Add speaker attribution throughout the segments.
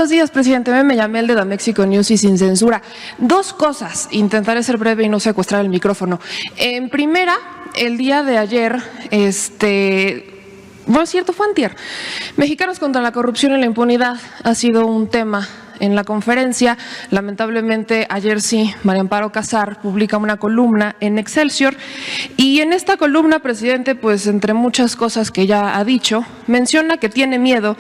Speaker 1: Buenos días, presidente. Me llamé el de Damexico News y sin censura. Dos cosas. Intentaré ser breve y no secuestrar el micrófono. En primera, el día de ayer, bueno, es cierto, fue antier. Mexicanos contra la corrupción y la impunidad ha sido un tema en la conferencia. Lamentablemente, ayer sí, María Amparo Casar publica una columna en Excelsior y en esta columna, presidente, pues entre muchas cosas que ya ha dicho, menciona que tiene miedo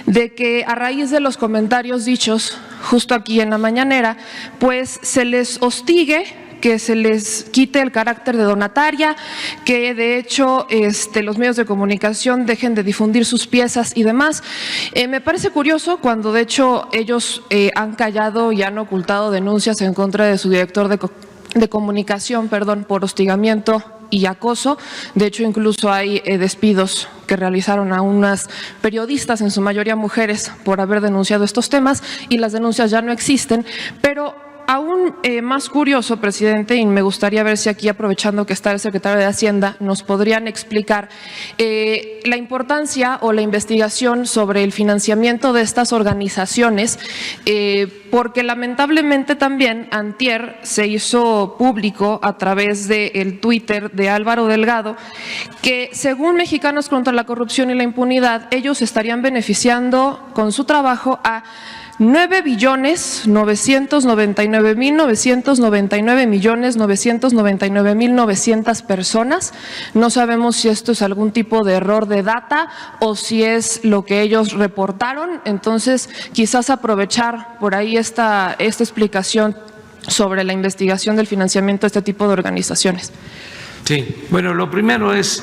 Speaker 1: de que a raíz de los comentarios dichos justo aquí en la mañanera, pues se les hostigue, que se les quite el carácter de donataria, que de hecho los medios de comunicación dejen de difundir sus piezas y demás. Me parece curioso cuando de hecho ellos han callado y han ocultado denuncias en contra de su director de comunicación, por hostigamiento y acoso. De hecho, incluso hay despidos que realizaron a unas periodistas, en su mayoría mujeres, por haber denunciado estos temas, y las denuncias ya no existen. Pero aún más curioso, presidente, y me gustaría ver si aquí, aprovechando que está el secretario de Hacienda, nos podrían explicar la importancia o la investigación sobre el financiamiento de estas organizaciones, porque lamentablemente también antier se hizo público a través del Twitter de Álvaro Delgado que, según Mexicanos contra la Corrupción y la Impunidad, ellos estarían beneficiando con su trabajo a 9.999.999.900 personas. No sabemos si esto es algún tipo de error de data o si es lo que ellos reportaron. Entonces, quizás aprovechar por ahí esta explicación sobre la investigación del financiamiento de este tipo de organizaciones.
Speaker 2: Sí, bueno, lo primero es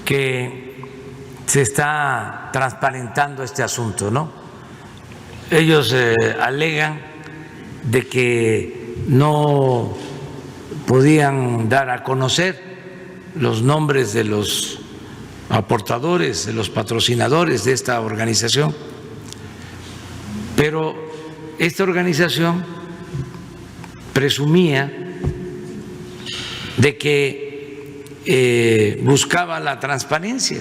Speaker 2: que se está transparentando este asunto, ¿no? Ellos alegan de que no podían dar a conocer los nombres de los aportadores, de los patrocinadores de esta organización, pero esta organización presumía de que buscaba la transparencia.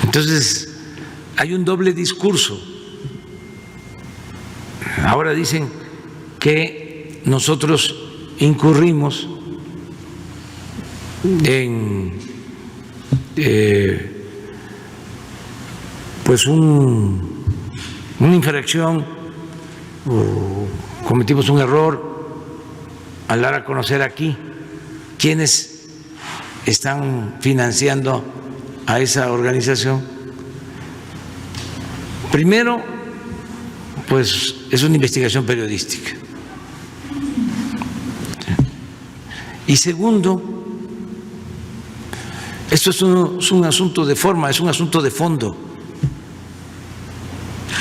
Speaker 2: Entonces, hay un doble discurso. Ahora dicen que nosotros incurrimos en pues una infracción o cometimos un error al dar a conocer aquí quiénes están financiando a esa organización. Primero, pues es una investigación periodística. Y segundo, esto es un asunto de forma, es un asunto de fondo.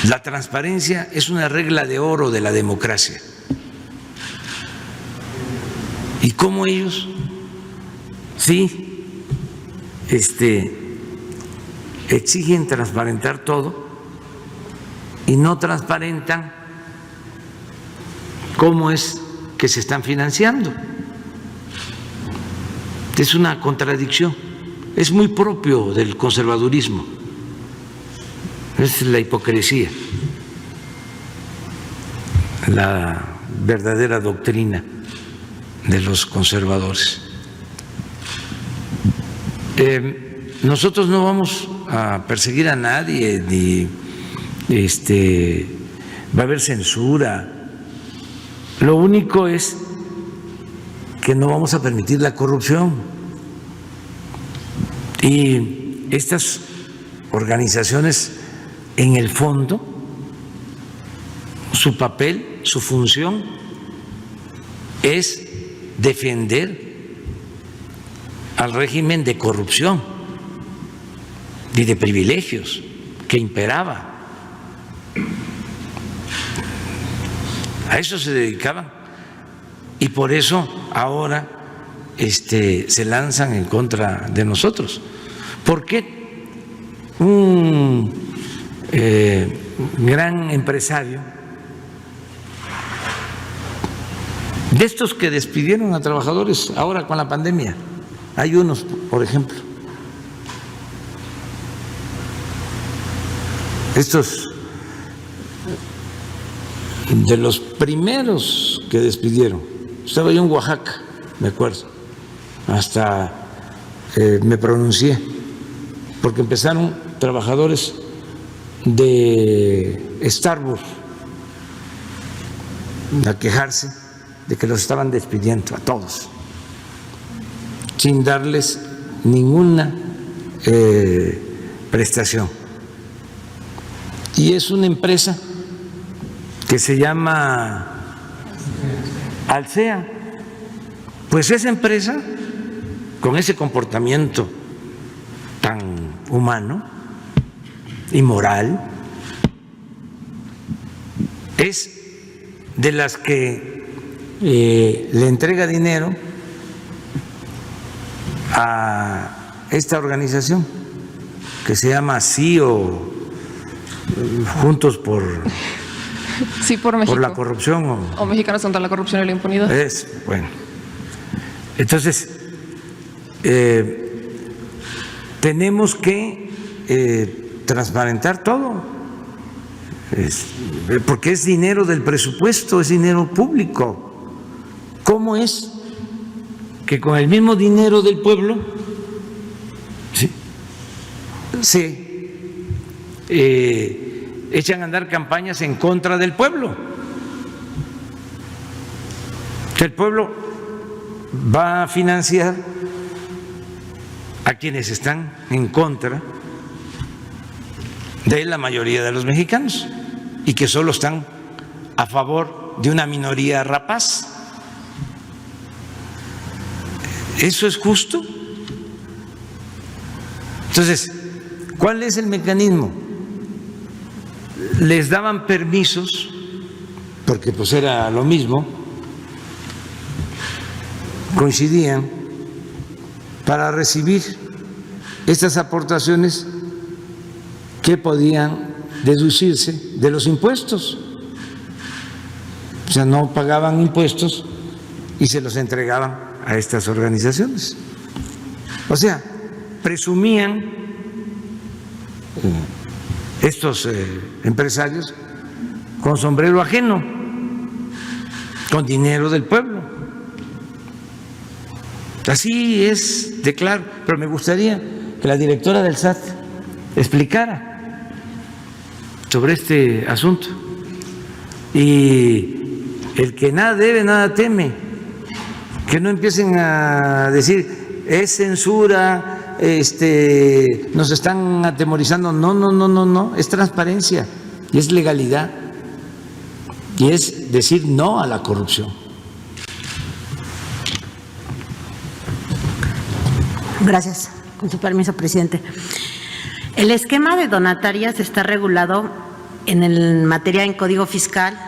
Speaker 2: La transparencia es una regla de oro de la democracia. Y cómo ellos, sí, exigen transparentar todo y no transparentan cómo es que se están financiando. Es una contradicción, es muy propio del conservadurismo, es la hipocresía, la verdadera doctrina de los conservadores. Nosotros no vamos a perseguir a nadie, ni va a haber censura. Lo único es que no vamos a permitir la corrupción. Y estas organizaciones, en el fondo, su papel, su función es defender al régimen de corrupción y de privilegios que imperaba. A eso se dedicaban y por eso ahora se lanzan en contra de nosotros. ¿Por qué un gran empresario de estos que despidieron a trabajadores ahora con la pandemia, hay unos, por ejemplo, estos de los primeros que despidieron. Estaba yo en Oaxaca, me acuerdo, hasta me pronuncié, porque empezaron trabajadores de Starbucks a quejarse de que los estaban despidiendo a todos, sin darles ninguna prestación. Y es una empresa que se llama Alsea. Pues esa empresa, con ese comportamiento tan humano y moral, es de las que le entrega dinero a esta organización que se llama CIO, Juntos por
Speaker 1: México.
Speaker 2: Por la corrupción.
Speaker 1: O Mexicanos contra la Corrupción y la Impunidad.
Speaker 2: Bueno. Entonces, tenemos que transparentar todo, porque es dinero del presupuesto, es dinero público. ¿Cómo es que con el mismo dinero del pueblo se echan a andar campañas en contra del pueblo? Que el pueblo va a financiar a quienes están en contra de la mayoría de los mexicanos y que solo están a favor de una minoría rapaz. ¿Eso es justo? Entonces, ¿cuál es el mecanismo? Les daban permisos, porque pues era lo mismo, coincidían, para recibir estas aportaciones que podían deducirse de los impuestos. O sea, no pagaban impuestos y se los entregaban a estas organizaciones. O sea, presumían estos empresarios con sombrero ajeno, con dinero del pueblo. Así es de claro, pero me gustaría que la directora del SAT explicara sobre este asunto. Y el que nada debe, nada teme, que no empiecen a decir es censura, nos están atemorizando. No, es transparencia y es legalidad y es decir no a la corrupción.
Speaker 3: Gracias. Con su permiso, presidente. El esquema de donatarias está regulado en materia en Código Fiscal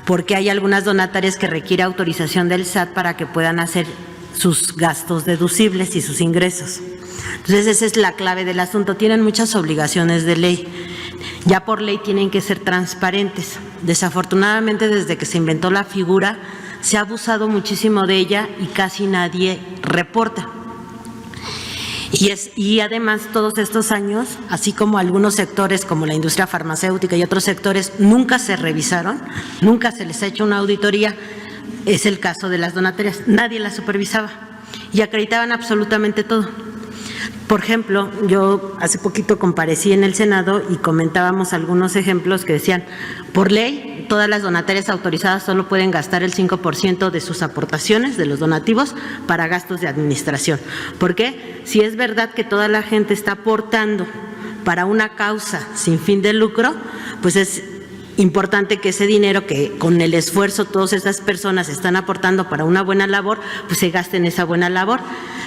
Speaker 3: porque hay algunas donatarias que requiere autorización del SAT para que puedan hacer sus gastos deducibles y sus ingresos. Entonces, esa es la clave del asunto. Tienen muchas obligaciones de ley. Ya por ley tienen que ser transparentes. Desafortunadamente, desde que se inventó la figura, se ha abusado muchísimo de ella y casi nadie reporta. Y además, todos estos años, así como algunos sectores como la industria farmacéutica y otros sectores, nunca se revisaron, nunca se les ha hecho una auditoría. Es el caso de las donatarias, nadie las supervisaba y acreditaban absolutamente todo. Por ejemplo, yo hace poquito comparecí en el Senado y comentábamos algunos ejemplos que decían, por ley, todas las donatarias autorizadas solo pueden gastar el 5% de sus aportaciones, de los donativos, para gastos de administración. ¿Por qué? Si es verdad que toda la gente está aportando para una causa sin fin de lucro, pues es importante que ese dinero que con el esfuerzo todas esas personas están aportando para una buena labor, pues se gaste en esa buena labor.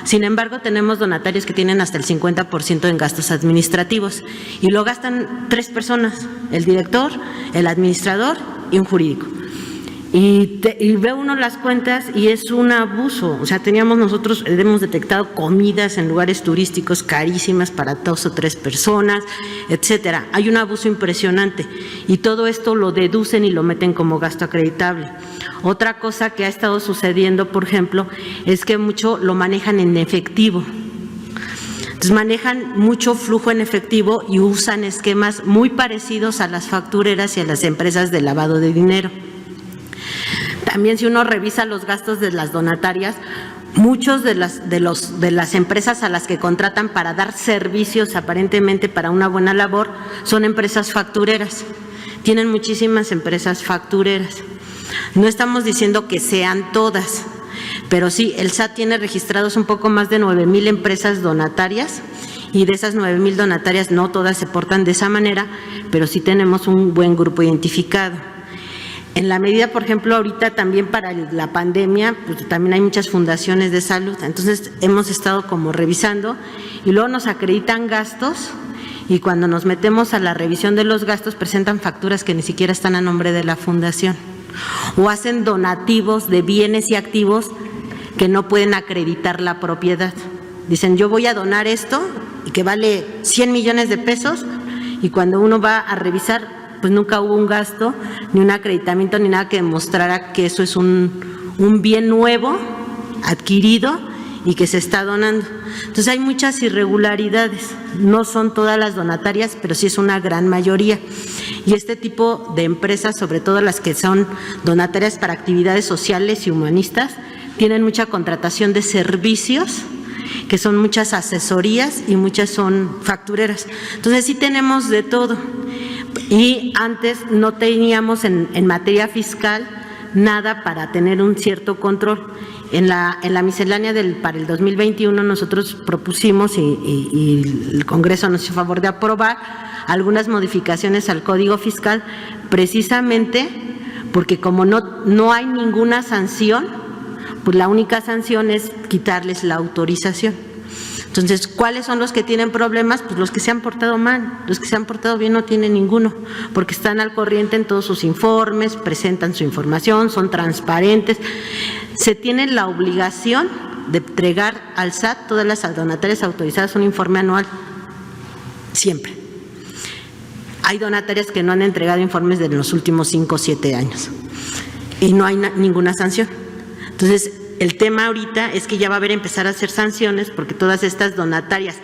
Speaker 3: Sin embargo, tenemos donatarios que tienen hasta el 50% en gastos administrativos y lo gastan 3 personas, el director, el administrador y un jurídico. Y ve uno las cuentas y es un abuso. O sea, nosotros hemos detectado comidas en lugares turísticos carísimas para 2 o 3 personas, etcétera. Hay un abuso impresionante y todo esto lo deducen y lo meten como gasto acreditable. Otra cosa que ha estado sucediendo, por ejemplo, es que mucho lo manejan en efectivo. Entonces, Entonces manejan mucho flujo en efectivo y usan esquemas muy parecidos a las factureras y a las empresas de lavado de dinero. También si uno revisa los gastos de las donatarias, muchos de las empresas a las que contratan para dar servicios aparentemente para una buena labor son empresas factureras. Tienen muchísimas empresas factureras. No estamos diciendo que sean todas, pero sí, el SAT tiene registrados un poco más de 9,000 empresas donatarias y de esas 9,000 donatarias no todas se portan de esa manera, pero sí tenemos un buen grupo identificado. En la medida, por ejemplo, ahorita también para la pandemia, pues también hay muchas fundaciones de salud, entonces hemos estado como revisando y luego nos acreditan gastos y cuando nos metemos a la revisión de los gastos presentan facturas que ni siquiera están a nombre de la fundación o hacen donativos de bienes y activos que no pueden acreditar la propiedad. Dicen, yo voy a donar esto y que vale 100 millones de pesos y cuando uno va a revisar, pues nunca hubo un gasto, ni un acreditamiento, ni nada que demostrara que eso es un bien nuevo, adquirido y que se está donando. Entonces hay muchas irregularidades, no son todas las donatarias, pero sí es una gran mayoría. Y este tipo de empresas, sobre todo las que son donatarias para actividades sociales y humanistas, tienen mucha contratación de servicios, que son muchas asesorías y muchas son factureras. Entonces sí tenemos de todo. Y antes no teníamos en materia fiscal nada para tener un cierto control. En la miscelánea para el 2021 nosotros propusimos y el Congreso nos hizo favor de aprobar algunas modificaciones al Código Fiscal, precisamente porque como no hay ninguna sanción, pues la única sanción es quitarles la autorización. Entonces, ¿cuáles son los que tienen problemas? Pues los que se han portado mal, los que se han portado bien no tienen ninguno, porque están al corriente en todos sus informes, presentan su información, son transparentes. Se tiene la obligación de entregar al SAT, todas las donatarias autorizadas, un informe anual, siempre. Hay donatarias que no han entregado informes de los últimos 5 o 7 años y no hay ninguna sanción. Entonces, el tema ahorita es que ya va a haber empezar a hacer sanciones porque todas estas donatarias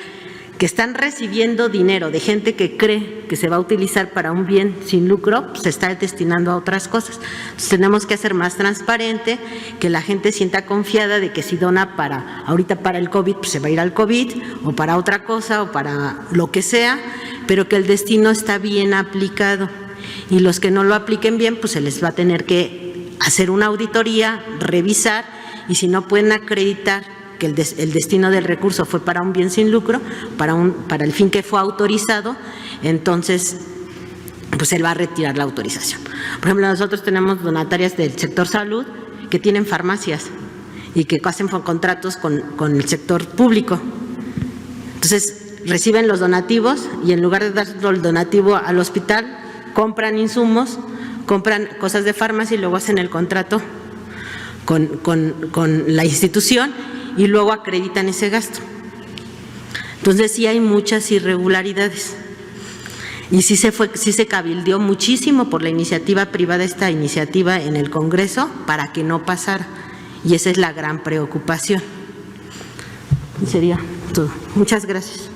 Speaker 3: que están recibiendo dinero de gente que cree que se va a utilizar para un bien sin lucro, pues se está destinando a otras cosas. Entonces tenemos que hacer más transparente, que la gente sienta confiada de que si dona ahorita para el COVID, pues se va a ir al COVID, o para otra cosa, o para lo que sea, pero que el destino está bien aplicado. Y los que no lo apliquen bien, pues se les va a tener que hacer una auditoría, revisar, y si no pueden acreditar que el destino del recurso fue para un bien sin lucro, para el fin que fue autorizado, entonces pues él va a retirar la autorización. Por ejemplo, nosotros tenemos donatarias del sector salud que tienen farmacias y que hacen contratos con el sector público. Entonces reciben los donativos y en lugar de dar el donativo al hospital, compran insumos, compran cosas de farmacia y luego hacen el contrato con la institución y luego acreditan ese gasto. Entonces sí hay muchas irregularidades y sí se cabildeó muchísimo por la iniciativa privada, esta iniciativa en el Congreso, para que no pasara, y esa es la gran preocupación. Y sería todo. Muchas gracias.